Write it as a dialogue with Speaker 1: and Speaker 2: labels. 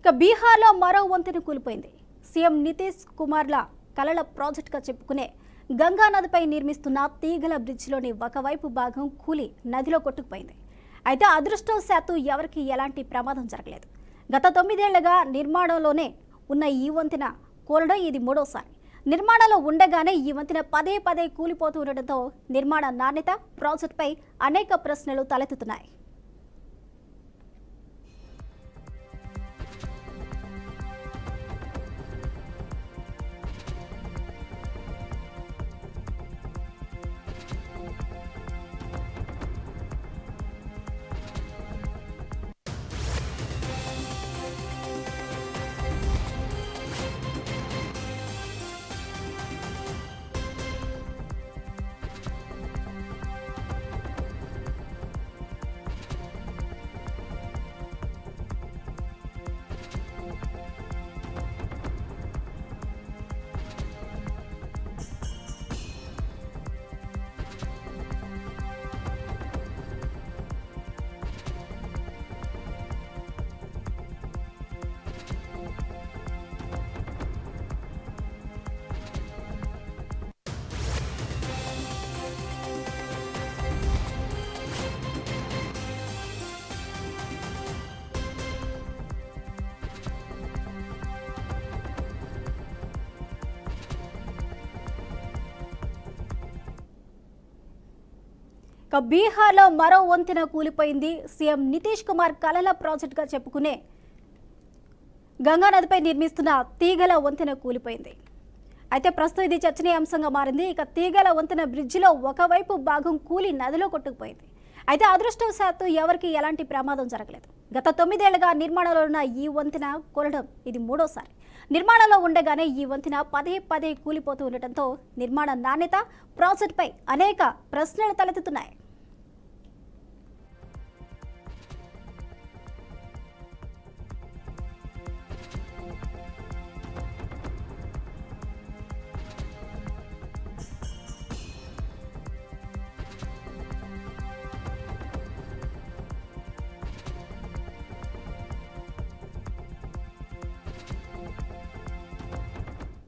Speaker 1: ఇక బీహార్లో మరో వంతెన కూలిపోయింది. సీఎం నితీష్ కుమార్ల కలల ప్రాజెక్టుగా చెప్పుకునే గంగా నదిపై నిర్మిస్తున్న తీగల బ్రిడ్జిలోని ఒకవైపు భాగం కూలి నదిలో కొట్టుకుపోయింది. అయితే అదృష్టవశాత్తు ఎవరికి ఎలాంటి ప్రమాదం జరగలేదు. గత 9 ఏళ్లుగా నిర్మాణంలోనే ఉన్న ఈ వంతెన కూలడం ఇది మూడోసారి. నిర్మాణంలో ఉండగానే ఈ వంతెన పదే పదే కూలిపోతూ ఉండడంతో నిర్మాణ నాణ్యత, ప్రాజెక్టుపై అనేక ప్రశ్నలు తలెత్తుతున్నాయి. బీహార్లో మరో వంతెన కూలిపోయింది. సీఎం నితీష్ కుమార్ కలల ప్రాజెక్టుగా చెప్పుకునే గంగా నదిపై నిర్మిస్తున్న తీగల వంతెన కూలిపోయింది. అయితే ప్రస్తుతం ఇది చర్చనీయాంశంగా మారింది. ఇక తీగల వంతెన బ్రిడ్జిలో ఒకవైపు భాగం కూలి నదిలో కొట్టుకుపోయింది. అయితే అదృష్టవశాత్తు ఎవరికి ఎలాంటి ప్రమాదం జరగలేదు. గత 9 ఏళ్లుగా నిర్మాణంలో ఉన్న ఈ వంతెన కూలడం ఇది మూడోసారి. నిర్మాణంలో ఉండగానే ఈ వంతెన పదే పదే కూలిపోతూ ఉండటంతో నిర్మాణ నాణ్యత, ప్రాజెక్టుపై అనేక ప్రశ్నలు తలెత్తుతున్నాయి.